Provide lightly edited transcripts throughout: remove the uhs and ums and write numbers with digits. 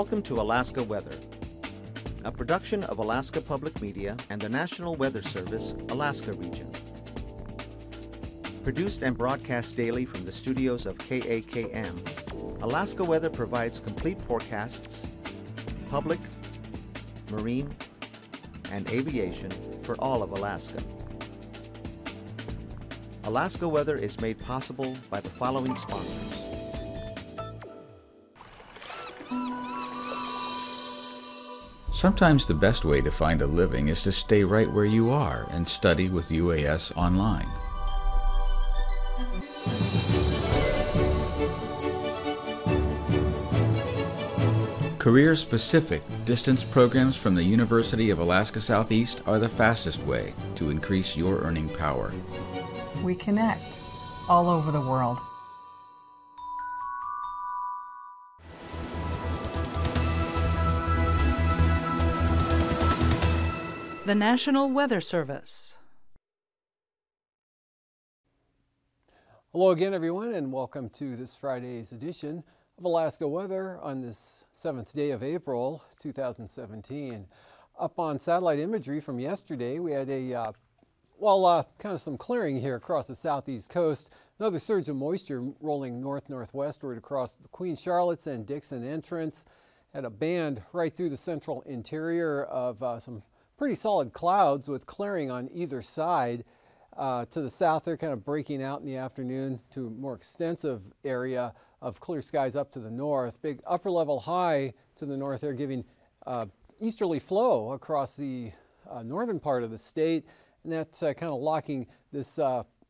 Welcome to Alaska Weather, a production of Alaska Public Media and the National Weather Service, Alaska Region. Produced and broadcast daily from the studios of KAKM, Alaska Weather provides complete forecasts, public, marine, and aviation for all of Alaska. Alaska Weather is made possible by the following sponsors. Sometimes the best way to find a living is to stay right where you are and study with UAS online. Career-specific distance programs from the University of Alaska Southeast are the fastest way to increase your earning power. We connect all over the world. The National Weather Service. Hello again, everyone, and welcome to this Friday's edition of Alaska Weather on this 7th day of April 2017. Up on satellite imagery from yesterday, we had a kind of some clearing here across the southeast coast. Another surge of moisture rolling north-northwestward across the Queen Charlotte's and Dixon entrance. Had a band right through the central interior of some pretty solid clouds with clearing on either side. To the south, they're kind of breaking out in the afternoon to a more extensive area of clear skies up to the north. Big upper level high to the north there, giving easterly flow across the northern part of the state. And that's kind of locking this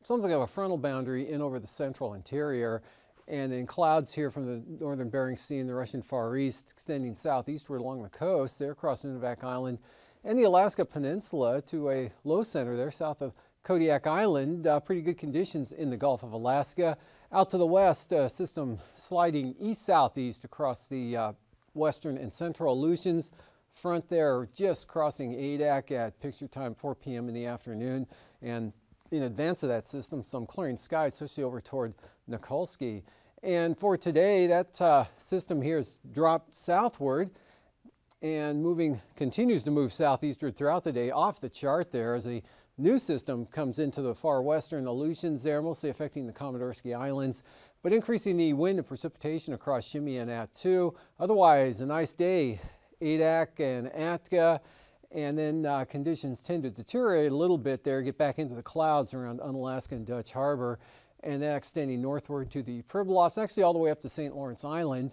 something of a frontal boundary in over the central interior. And then clouds here from the northern Bering Sea and the Russian Far East extending southeastward along the coast there across Nunivak Island and the Alaska Peninsula to a low center there south of Kodiak Island. Pretty good conditions in the Gulf of Alaska. Out to the west, system sliding east-southeast across the western and central Aleutians. Front there just crossing Adak at picture time 4 p.m. in the afternoon. And in advance of that system, some clearing skies, especially over toward Nikolsky. And for today, that system here has dropped southward and continues to move southeastward throughout the day off the chart there as a new system comes into the far western Aleutians there, mostly affecting the Komodorsky Islands, but increasing the wind and precipitation across Shimmy and Attu. Otherwise, a nice day, Adak and Atka, and then conditions tend to deteriorate a little bit there, get back into the clouds around Unalaska and Dutch Harbor, and then extending northward to the Pribilofs, actually all the way up to St. Lawrence Island.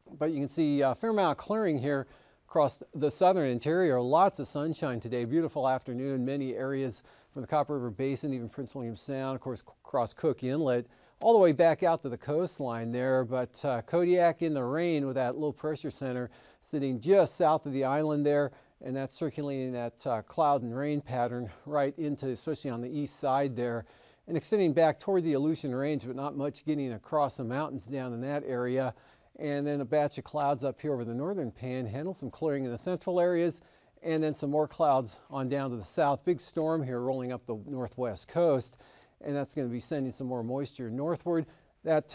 But you can see a fair amount of clearing here across the southern interior. Lots of sunshine today. Beautiful afternoon. Many areas from the Copper River Basin, even Prince William Sound, of course, across Cook Inlet, all the way back out to the coastline there. But Kodiak in the rain with that low pressure center sitting just south of the island there. And that's circulating that cloud and rain pattern right into, especially on the east side there, and extending back toward the Aleutian Range, but not much getting across the mountains down in that area. And then a batch of clouds up here over the northern panhandle, some clearing in the central areas, and then some more clouds on down to the south. Big storm here rolling up the northwest coast, and that's going to be sending some more moisture northward. That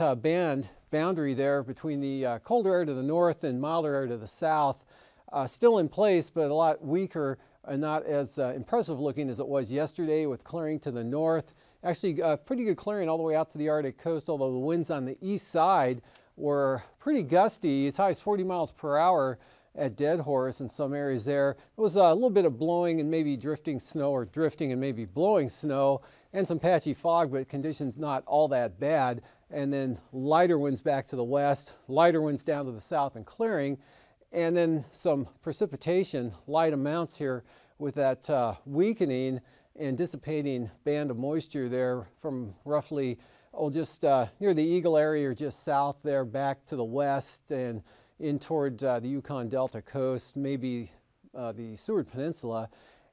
boundary there between the colder air to the north and milder air to the south, still in place, but a lot weaker and not as impressive looking as it was yesterday with clearing to the north. Actually, pretty good clearing all the way out to the Arctic coast, although the winds on the east side were pretty gusty, as high as 40 miles per hour at Dead Horse in some areas there. There was a little bit of blowing and maybe drifting snow, or drifting and maybe blowing snow, and some patchy fog, but conditions not all that bad. And then lighter winds back to the west, lighter winds down to the south and clearing, and then some precipitation, light amounts here with that weakening and dissipating band of moisture there from roughly just near the Eagle area or just south there back to the west and in toward the Yukon Delta coast, maybe the Seward Peninsula,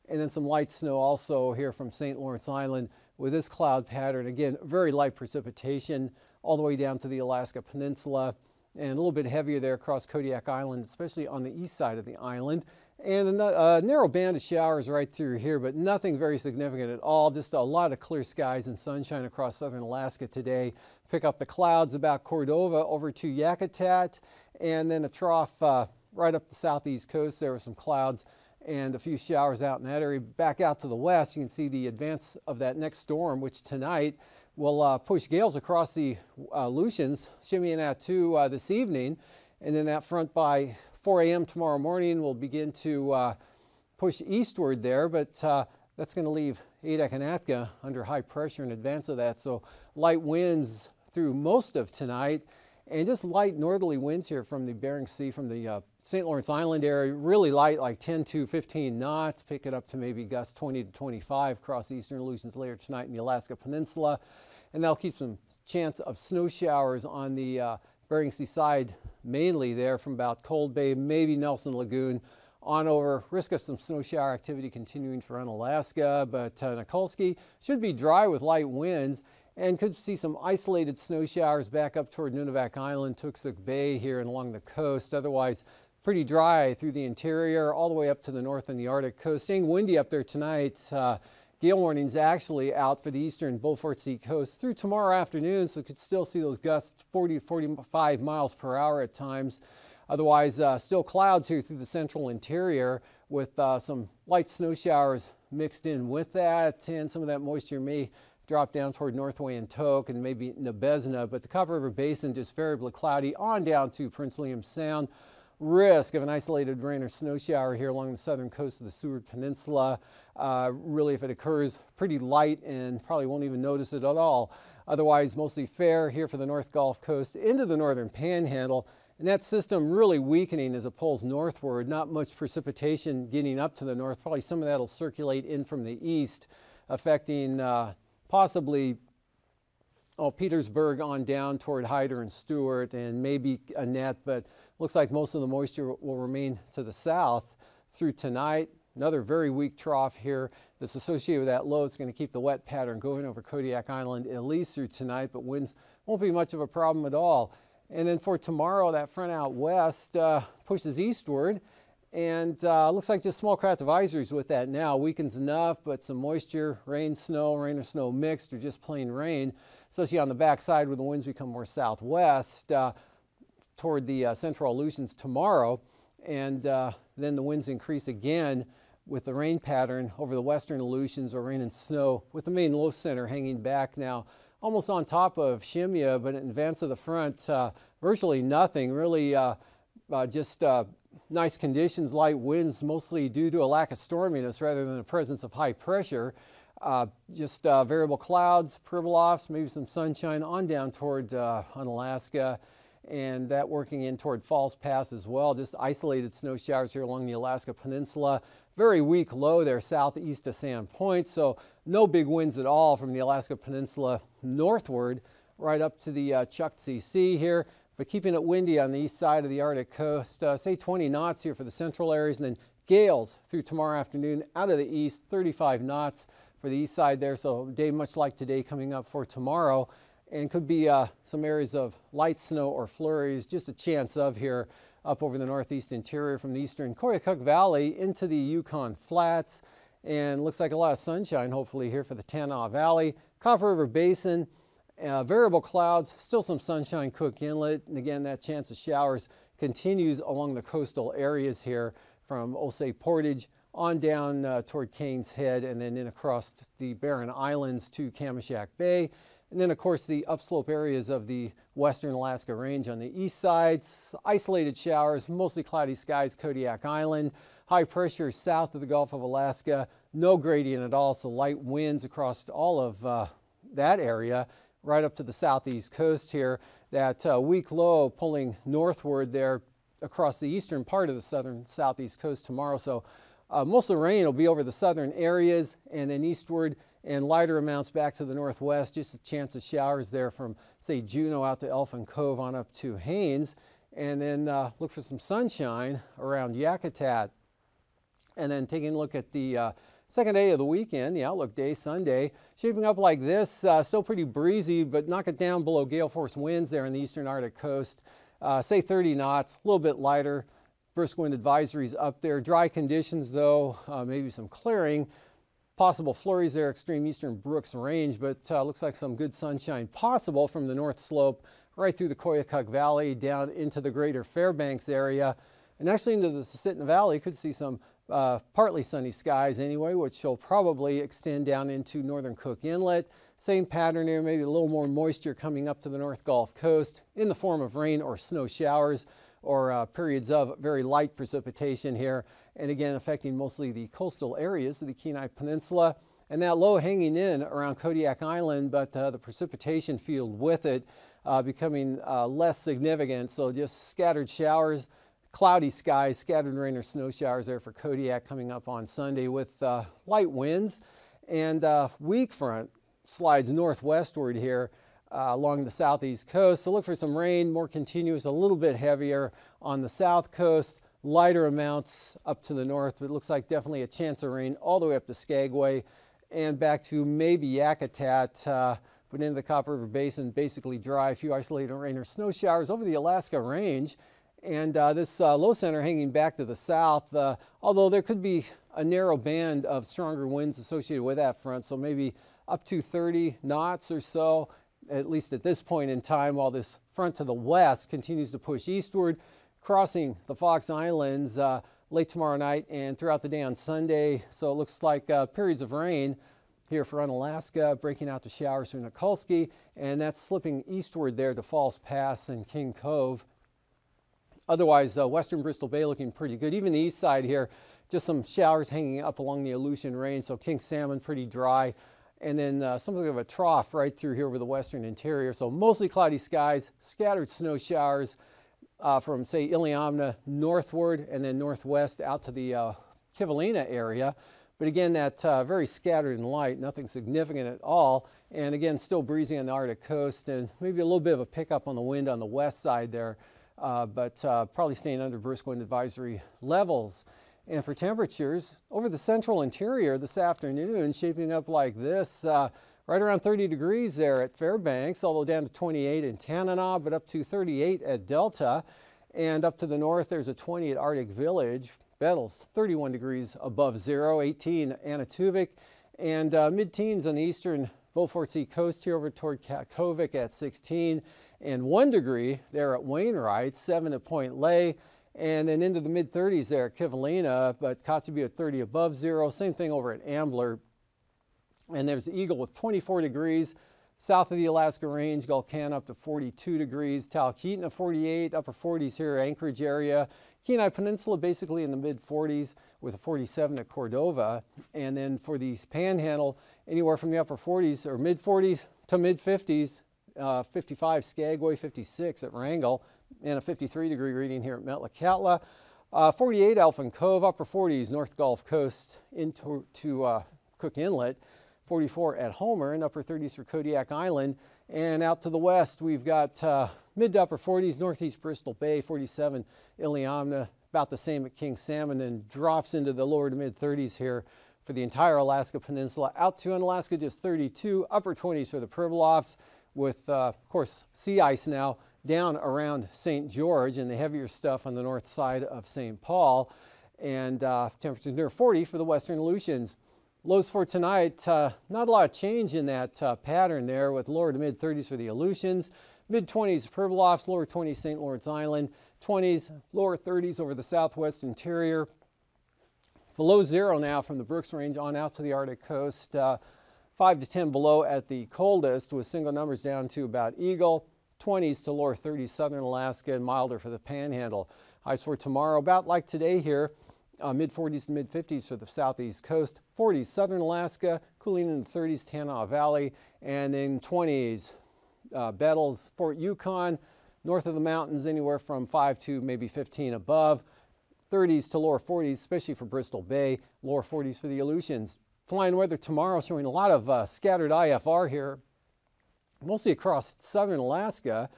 and then some light snow also here from St. Lawrence Island with this cloud pattern. Again, very light precipitation all the way down to the Alaska Peninsula, and a little bit heavier there across Kodiak Island, especially on the east side of the island. And a narrow band of showers right through here, but nothing very significant at all. Just a lot of clear skies and sunshine across southern Alaska today. Pick up the clouds about Cordova over to Yakutat, and then a trough right up the southeast coast. There were some clouds and a few showers out in that area. Back out to the west, you can see the advance of that next storm, which tonight will push gales across the Aleutians, shimmying at 2 this evening. And then that front by 4 a.m. tomorrow morning will begin to push eastward there, but that's going to leave AKwx under high pressure in advance of that. So light winds through most of tonight, and just light northerly winds here from the Bering Sea, from the St. Lawrence Island area. Really light, like 10 to 15 knots. Pick it up to maybe gusts 20 to 25 across the eastern Aleutians later tonight in the Alaska Peninsula. And that'll keep some chance of snow showers on the Bering Sea side, mainly there from about Cold Bay, maybe Nelson Lagoon on over. Risk of some snow shower activity continuing for Unalaska, but Nikolsky should be dry with light winds, and could see some isolated snow showers back up toward Nunivak Island, Tuksuk Bay here and along the coast. Otherwise, pretty dry through the interior, all the way up to the north and the Arctic coast. Staying windy up there tonight. Gale warnings actually out for the eastern Beaufort Sea coast through tomorrow afternoon, so could still see those gusts 40 to 45 miles per hour at times. Otherwise, still clouds here through the central interior with some light snow showers mixed in with that, and some of that moisture may drop down toward Northway and Tok and maybe Nebezna, but the Copper River Basin just variably cloudy on down to Prince William Sound. Risk of an isolated rain or snow shower here along the southern coast of the Seward Peninsula. Really, if it occurs, pretty light and probably won't even notice it at all. Otherwise, mostly fair here for the North Gulf Coast into the northern Panhandle. And that system really weakening as it pulls northward. Not much precipitation getting up to the north. Probably some of that will circulate in from the east, affecting possibly Petersburg on down toward Hyder and Stewart, and maybe Annette, but looks like most of the moisture will remain to the south through tonight. Another very weak trough here that's associated with that low. It's going to keep the wet pattern going over Kodiak Island at least through tonight, but winds won't be much of a problem at all. And then for tomorrow, that front out west pushes eastward, and looks like just small craft advisories with that now. Weakens enough, but some moisture, rain or snow mixed, or just plain rain, especially on the backside where the winds become more southwest toward the central Aleutians tomorrow. And then the winds increase again with the rain pattern over the western Aleutians, or rain and snow, with the main low center hanging back now almost on top of Shimya, but in advance of the front, virtually nothing. Really just nice conditions, light winds, mostly due to a lack of storminess rather than the presence of high pressure. Just variable clouds, Pribilofs, maybe some sunshine on down toward Unalaska, and that working in toward Falls Pass as well. Just isolated snow showers here along the Alaska Peninsula. Very weak low there southeast of Sand Point, so no big winds at all from the Alaska Peninsula northward right up to the Chukchi Sea here, but keeping it windy on the east side of the Arctic coast. Say 20 knots here for the central areas, and then gales through tomorrow afternoon out of the east, 35 knots for the east side there. So a day much like today coming up for tomorrow, and could be some areas of light snow or flurries, just a chance of here up over the northeast interior from the eastern Koyukuk Valley into the Yukon Flats. And looks like a lot of sunshine hopefully here for the Tanana Valley, Copper River Basin. Variable clouds, still some sunshine, Cook Inlet, and again that chance of showers continues along the coastal areas here from Osage Portage on down toward Kane's Head, and then in across the Barren Islands to Kamishak Bay. And then, of course, the upslope areas of the western Alaska Range on the east side. Isolated showers, mostly cloudy skies, Kodiak Island. High pressure south of the Gulf of Alaska. No gradient at all, so light winds across all of that area, right up to the southeast coast here. That weak low pulling northward there across the eastern part of the southern southeast coast tomorrow. So most of the rain will be over the southern areas and then eastward, and lighter amounts back to the northwest. Just a chance of showers there from, say, Juneau out to Elfin Cove on up to Haines. And then look for some sunshine around Yakutat. And then taking a look at the second day of the weekend, the outlook day, Sunday, shaping up like this. Still pretty breezy, but knock it down below gale force winds there in the eastern Arctic coast. Say 30 knots, a little bit lighter. brisk wind advisories up there. Dry conditions though, maybe some clearing. Possible flurries there, extreme eastern Brooks Range, but looks like some good sunshine possible from the north slope right through the Koyukuk Valley down into the greater Fairbanks area. And actually into the Susitna Valley, could see some partly sunny skies anyway, which will probably extend down into northern Cook Inlet. Same pattern here, maybe a little more moisture coming up to the North Gulf Coast in the form of rain or snow showers or periods of very light precipitation here. And again, affecting mostly the coastal areas of the Kenai Peninsula. And that low hanging in around Kodiak Island, but the precipitation field with it becoming less significant. So just scattered showers, cloudy skies, scattered rain or snow showers there for Kodiak coming up on Sunday with light winds. And weak front slides northwestward here along the southeast coast. So look for some rain, more continuous, a little bit heavier on the south coast, lighter amounts up to the north, but it looks like definitely a chance of rain all the way up to Skagway and back to maybe Yakutat, but into the Copper River Basin, basically dry, a few isolated rain or snow showers over the Alaska Range. And this low center hanging back to the south, although there could be a narrow band of stronger winds associated with that front, so maybe up to 30 knots or so, at least at this point in time, while this front to the west continues to push eastward, crossing the Fox Islands late tomorrow night and throughout the day on Sunday. So it looks like periods of rain here for Unalaska, breaking out to showers through Nikolsky, and that's slipping eastward there to False Pass and King Cove. Otherwise, western Bristol Bay looking pretty good. Even the east side here, just some showers hanging up along the Aleutian Range, so King Salmon pretty dry. And then something of a trough right through here over the western interior. So mostly cloudy skies, scattered snow showers from, say, Iliamna northward and then northwest out to the Kivalina area. But again, that very scattered and light, nothing significant at all. And again, still breezy on the Arctic coast and maybe a little bit of a pickup on the wind on the west side there. But probably staying under brisk wind advisory levels. And for temperatures, over the central interior this afternoon, shaping up like this, right around 30 degrees there at Fairbanks, although down to 28 in Tanana, but up to 38 at Delta. And up to the north, there's a 20 at Arctic Village. Bettles, 31 degrees above zero, 18 Anatuvik, and mid-teens on the eastern Beaufort Sea coast here over toward Kaktovik at 16, and 1 degree there at Wainwright, 7 at Point Lay, and then into the mid-30s there at Kivalina, but Kotzebue at 30 above zero. Same thing over at Ambler. And there's Eagle with 24 degrees. South of the Alaska Range, Gulkana up to 42 degrees. Talkeetna 48, upper 40s here, Anchorage area. Kenai Peninsula basically in the mid-40s with a 47 at Cordova. And then for the Panhandle, anywhere from the upper 40s or mid-40s to mid-50s. 55 Skagway, 56 at Wrangell, and a 53-degree reading here at Metlakatla. 48 Elfin Cove, upper 40s North Gulf Coast into Cook Inlet. 44 at Homer, and upper 30s for Kodiak Island. And out to the west, we've got mid to upper 40s northeast Bristol Bay, 47 Iliamna, about the same at King Salmon, and drops into the lower to mid 30s here for the entire Alaska Peninsula. Out to Unalaska, just 32, upper 20s for the Pribilofs, with, of course, sea ice now down around St. George and the heavier stuff on the north side of St. Paul. And temperatures near 40 for the western Aleutians. Lows for tonight, not a lot of change in that pattern there, with lower to mid 30s for the Aleutians, mid 20s Pribilofs, lower 20s St. Lawrence Island, 20s, lower 30s over the southwest interior. Below zero now from the Brooks Range on out to the Arctic coast. 5 to 10 below at the coldest, with single numbers down to about Eagle, 20s to lower 30s southern Alaska, and milder for the Panhandle. Highs for tomorrow about like today here. Mid 40s to mid 50s for the southeast coast, 40s southern Alaska, cooling in the 30s Tanana Valley, and then 20s Bettles, Fort Yukon, north of the mountains anywhere from 5 to maybe 15 above, 30s to lower 40s, especially for Bristol Bay, lower 40s for the Aleutians. Flying weather tomorrow showing a lot of scattered IFR here, mostly across southern Alaska.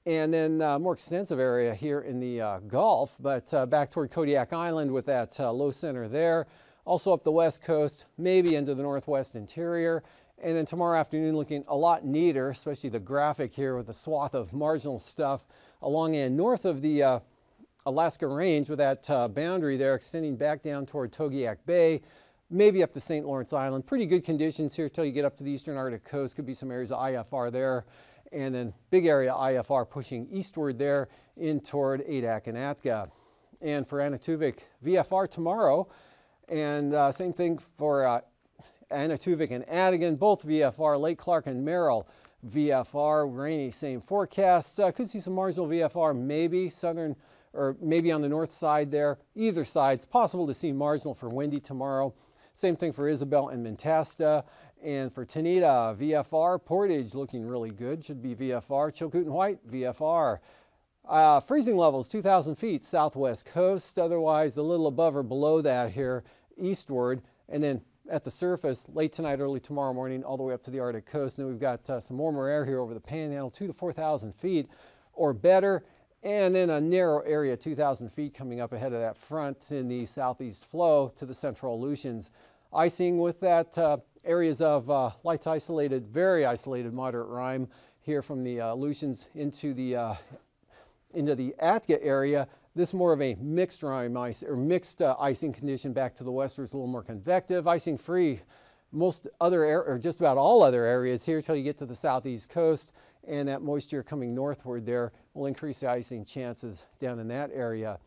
And then more extensive area here in the Gulf, but back toward Kodiak Island with that low center there. Also up the west coast, maybe into the northwest interior. And then tomorrow afternoon looking a lot neater, especially the graphic here with the swath of marginal stuff along and north of the Alaska Range with that boundary there extending back down toward Togiak Bay, maybe up to St. Lawrence Island. Pretty good conditions here till you get up to the eastern Arctic coast. Could be some areas of IFR there, and then big area IFR pushing eastward there in toward Adak and Atka. And for Anaktuvik, VFR tomorrow, and same thing for Anaktuvik and Adigan, both VFR. Lake Clark and Merrill, VFR, rainy, same forecast. Could see some marginal VFR, maybe southern or maybe on the north side there. Either side, it's possible to see marginal for windy tomorrow. Same thing for Isabel and Mentasta. And for Tanita, VFR. Portage looking really good, should be VFR. Chilkoot and White, VFR. Freezing levels, 2,000 feet, southwest coast. Otherwise, a little above or below that here, eastward. And then at the surface, late tonight, early tomorrow morning, all the way up to the Arctic coast. And then we've got some warmer air here over the Panhandle, 2,000 to 4,000 feet or better. And then a narrow area, 2,000 feet coming up ahead of that front in the southeast flow to the central Aleutians. Icing with that areas of light isolated, very isolated moderate rime here from the Aleutians into the Atka area. This more of a mixed rime ice or mixed icing condition back to the westward. It's a little more convective, icing free. Most other or just about all other areas here till you get to the southeast coast, and that moisture coming northward there will increase the icing chances down in that area.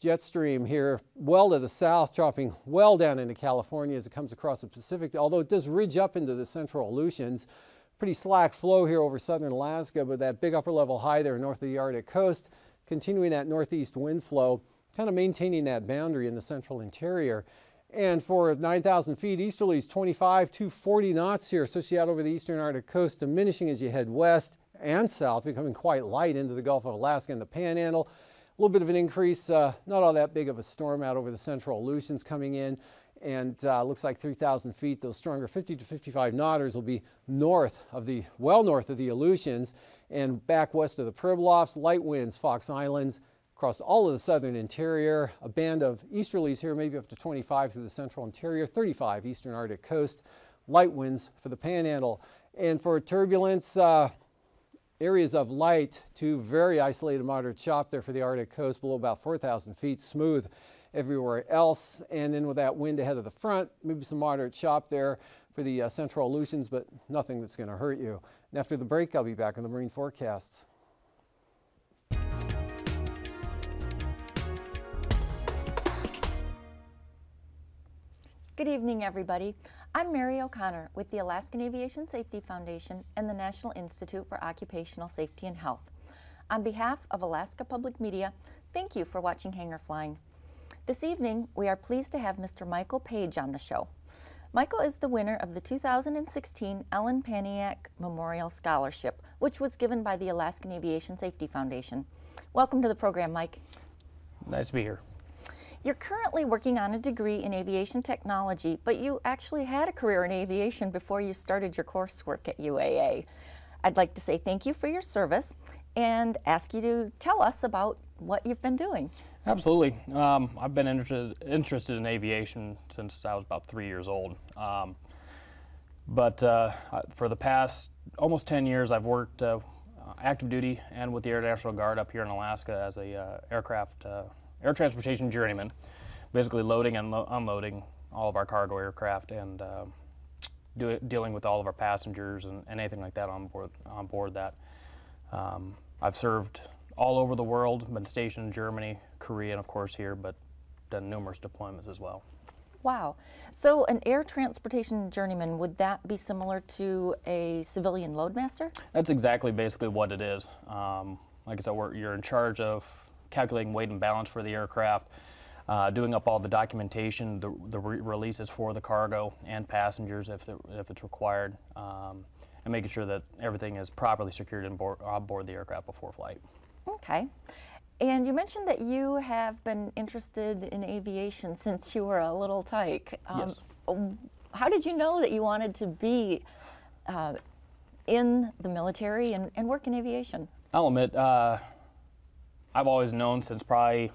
Jet stream here well to the south, dropping well down into California as it comes across the Pacific, although it does ridge up into the central Aleutians. Pretty slack flow here over southern Alaska, but that big upper level high there north of the Arctic coast, continuing that northeast wind flow, kind of maintaining that boundary in the central interior. And for 9,000 feet, easterlies 25 to 40 knots here, associated over the eastern Arctic coast, diminishing as you head west and south, becoming quite light into the Gulf of Alaska and the Panhandle. A little bit of an increase, not all that big of a storm out over the central Aleutians coming in. And looks like 3,000 feet, those stronger 50 to 55 knotters will be north of the, well north of the Aleutians and back west of the Pribilofs. Light winds, Fox Islands, across all of the southern interior. A band of easterlies here, maybe up to 25 through the central interior, 35 eastern Arctic coast. Light winds for the Panhandle. And for turbulence, areas of light to very isolated moderate chop there for the Arctic coast, below about 4,000 feet, smooth everywhere else. And then with that wind ahead of the front, maybe some moderate chop there for the central Aleutians, but nothing that's going to hurt you. And after the break, I'll be back on the marine forecasts. Good evening, everybody. I'm Mary O'Connor with the Alaskan Aviation Safety Foundation and the National Institute for Occupational Safety and Health. On behalf of Alaska Public Media, thank you for watching Hangar Flying. This evening, we are pleased to have Mr. Michael Page on the show. Michael is the winner of the 2016 Ellen Paniak Memorial Scholarship, which was given by the Alaskan Aviation Safety Foundation. Welcome to the program, Mike. Nice to be here. You're currently working on a degree in aviation technology, but you actually had a career in aviation before you started your coursework at UAA. I'd like to say thank you for your service and ask you to tell us about what you've been doing. Absolutely. I've been interested in aviation since I was about 3 years old. But for the past almost 10 years, I've worked active duty and with the Air National Guard up here in Alaska as a air transportation journeyman, basically loading and unloading all of our cargo aircraft and dealing with all of our passengers and anything like that on board that. I've served all over the world, been stationed in Germany, Korea, and of course here, but done numerous deployments as well. Wow. So an air transportation journeyman, would that be similar to a civilian loadmaster? That's exactly basically what it is. Like I said, you're in charge of calculating weight and balance for the aircraft, doing up all the documentation, the releases for the cargo and passengers if it's required, and making sure that everything is properly secured on board the aircraft before flight. Okay. And you mentioned that you have been interested in aviation since you were a little tyke. Yes. How did you know that you wanted to be in the military and work in aviation? I'll admit, I've always known since probably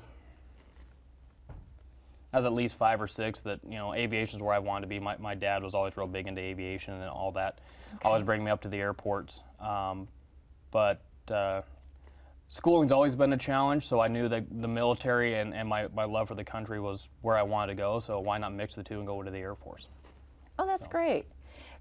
I was at least 5 or 6 that, you know, aviation is where I wanted to be. My dad was always real big into aviation and all that. Okay. Always bring me up to the airports. But Schooling's always been a challenge, so I knew that the military and my love for the country was where I wanted to go, so why not mix the two and go to the Air Force? Oh, that's great.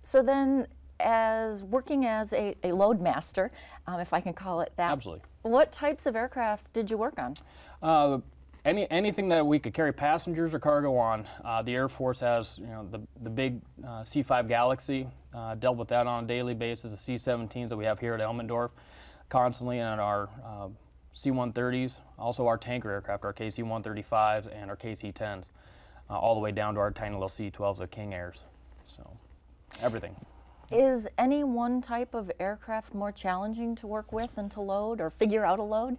So then, as working as a load master, if I can call it that. Absolutely. What types of aircraft did you work on? Anything that we could carry passengers or cargo on. The Air Force has, the big C-5 Galaxy. Dealt with that on a daily basis. The C-17s that we have here at Elmendorf constantly, and our C-130s. Also our tanker aircraft, our KC-135s and our KC-10s, all the way down to our tiny little C-12s, the King Airs. So, everything. Is any one type of aircraft more challenging to work with and to load or figure out a load?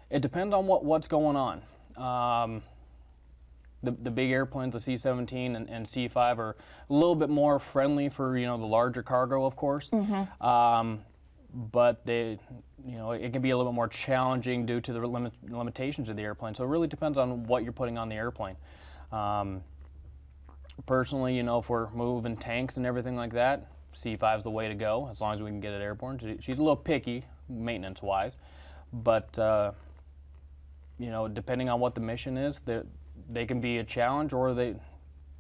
It depends on what's going on. The big airplanes, the C-17 and C-5, are a little bit more friendly for the larger cargo, of course. Mm-hmm. But they, it can be a little bit more challenging due to the limitations of the airplane. So it really depends on what you're putting on the airplane. Personally, if we're moving tanks and everything like that, C-5 is the way to go, as long as we can get it airborne. She's a little picky, maintenance-wise, but depending on what the mission is, they can be a challenge, or they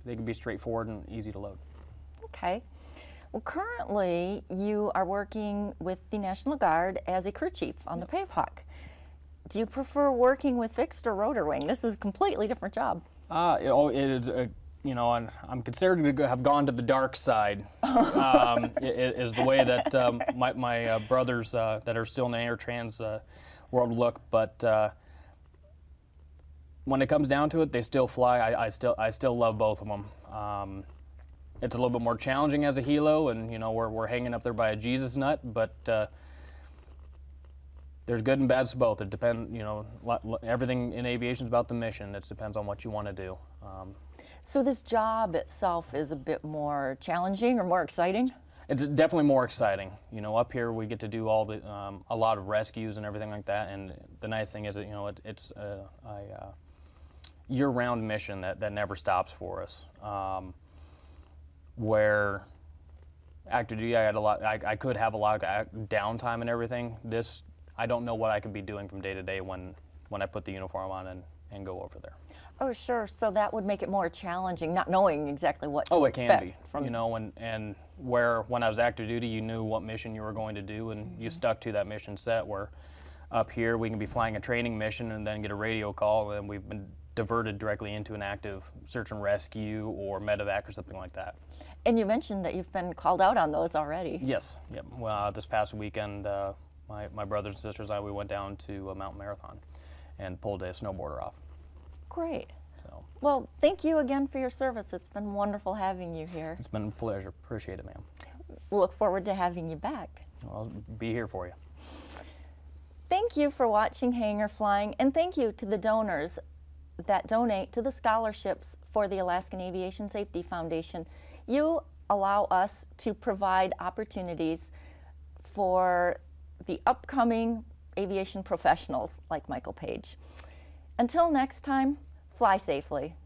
can be straightforward and easy to load. Okay. Well, currently you are working with the National Guard as a crew chief on the Pavehawk. Do you prefer working with fixed or rotor wing? This is a completely different job. It is. I'm considered to have gone to the dark side. Is the way that my brothers that are still in the air trans world look, but when it comes down to it, they still fly. I still love both of them. It's a little bit more challenging as a helo, and we're hanging up there by a Jesus nut, but there's good and bad to both. It depends. Everything in aviation is about the mission. It depends on what you want to do. So this job itself is a bit more challenging or more exciting? It's definitely more exciting. Up here we get to do all the a lot of rescues and everything like that. And the nice thing is that it's a year-round mission that never stops for us. Where active duty, I could have a lot of downtime and everything. This, I don't know what I could be doing from day to day when I put the uniform on and go over there. Oh, sure. So that would make it more challenging, not knowing exactly what to expect. Oh, it can be. And where when I was active duty, you knew what mission you were going to do, and you stuck to that mission set. Where up here, we can be flying a training mission and then get a radio call, and we've been diverted directly into an active search and rescue or medevac or something like that. And you mentioned that you've been called out on those already. Yes. Yep. Well, this past weekend, my brothers and sisters and I, we went down to a mountain marathon and pulled a snowboarder off. Great. So. Well, thank you again for your service. It's been wonderful having you here. It's been a pleasure. Appreciate it, ma'am. We'll look forward to having you back. I'll be here for you. Thank you for watching Hangar Flying, and thank you to the donors that donate to the scholarships for the Alaskan Aviation Safety Foundation. You allow us to provide opportunities for the upcoming aviation professionals like Michael Page. Until next time, fly safely.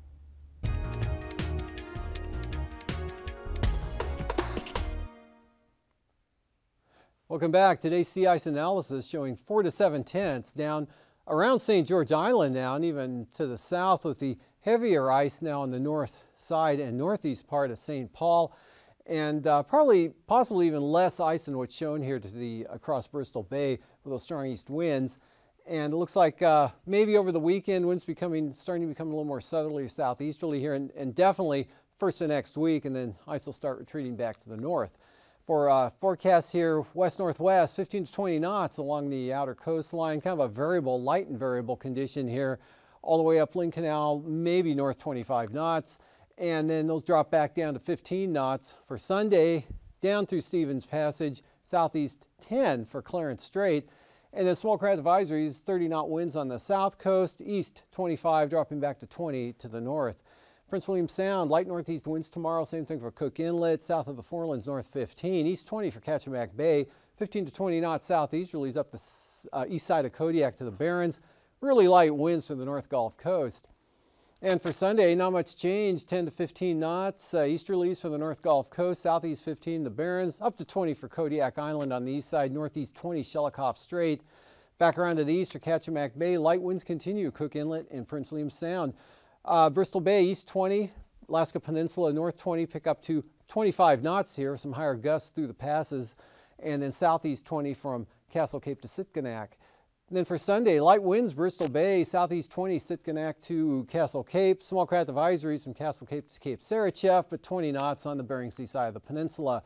Welcome back. Today's sea ice analysis showing 4 to 7 tenths down around St. George Island now, and even to the south, with the heavier ice now on the north side and northeast part of St. Paul, and possibly even less ice than what's shown here to the across Bristol Bay with those strong east winds. And it looks like maybe over the weekend, winds starting to become a little more southerly or southeasterly here, and definitely first of next week, and then ice will start retreating back to the north. For forecasts here, west-northwest, 15 to 20 knots along the outer coastline, kind of a light and variable condition here, all the way up Lynn Canal, maybe north 25 knots, and then those drop back down to 15 knots for Sunday, down through Stevens Passage, southeast 10 for Clarence Strait. And then small craft advisories, 30-knot winds on the south coast, east 25, dropping back to 20 to the north. Prince William Sound, light northeast winds tomorrow, same thing for Cook Inlet, south of the Forelands, north 15, east 20 for Kachemak Bay, 15 to 20 knots southeasterlies up the east side of Kodiak to the Barrens, really light winds to the North Gulf Coast. And for Sunday, not much change, 10 to 15 knots. Easterlies for the North Gulf Coast, southeast 15 the Barrens, up to 20 for Kodiak Island on the east side, northeast 20 Shelikof Strait. Back around to the east for Kachemak Bay, light winds continue, Cook Inlet and Prince William Sound. Bristol Bay, east 20, Alaska Peninsula, north 20, pick up to 25 knots here, some higher gusts through the passes, and then southeast 20 from Castle Cape to Sitkinak. And then for Sunday, light winds, Bristol Bay, southeast 20, Sitkinak to Castle Cape. Small craft advisories from Castle Cape to Cape Sarachev, but 20 knots on the Bering Sea side of the peninsula.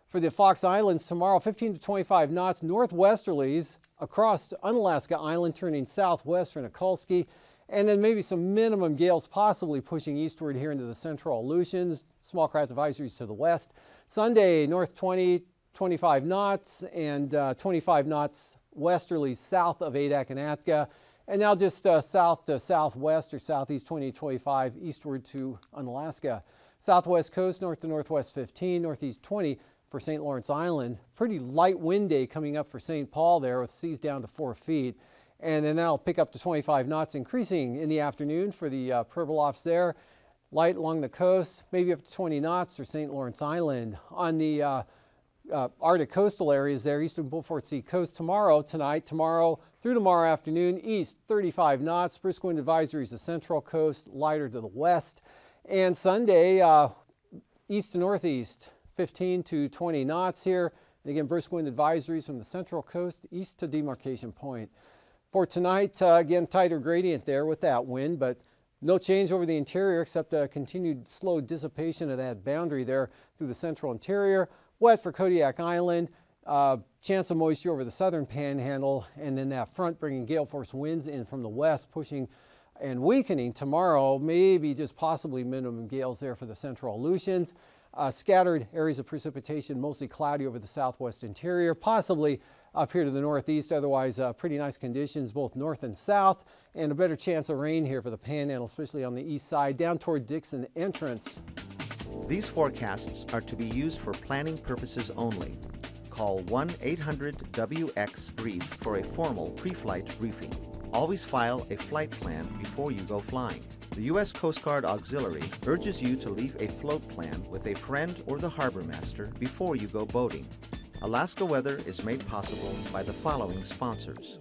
For the Fox Islands tomorrow, 15 to 25 knots, northwesterlies across Unalaska Island, turning southwest for Nikolsky. And then maybe some minimum gales possibly pushing eastward here into the central Aleutians. Small craft advisories to the west. Sunday, north 20, 25 knots, and 25 knots westerlies south of Adak and Atka, and now just south to southwest or southeast 20 to 25 eastward to Unalaska. Southwest coast north to northwest 15, northeast 20 for St. Lawrence Island. Pretty light wind day coming up for St. Paul there with seas down to 4 feet. And then that'll pick up to 25 knots, increasing in the afternoon for the Pribilofs there. Light along the coast, maybe up to 20 knots for St. Lawrence Island. On the Arctic coastal areas there, eastern Beaufort Sea coast tomorrow through tomorrow afternoon, east 35 knots, brisk wind advisories the central coast, lighter to the west. And Sunday, east to northeast, 15 to 20 knots here. And again, brisk wind advisories from the central coast, east to demarcation point. For tonight, again, tighter gradient there with that wind, but no change over the interior except a continued slow dissipation of that boundary there through the central interior. Wet for Kodiak Island, chance of moisture over the southern panhandle, and then that front bringing gale force winds in from the west, pushing and weakening tomorrow, maybe just possibly minimum gales there for the central Aleutians. Scattered areas of precipitation, mostly cloudy over the southwest interior, possibly up here to the northeast. Otherwise, pretty nice conditions both north and south, and a better chance of rain here for the panhandle, especially on the east side, down toward Dixon Entrance. These forecasts are to be used for planning purposes only. Call 1-800-WX-BRIEF for a formal pre-flight briefing. Always file a flight plan before you go flying. The U.S. Coast Guard Auxiliary urges you to leave a float plan with a friend or the harbor master before you go boating. Alaska Weather is made possible by the following sponsors.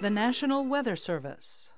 The National Weather Service.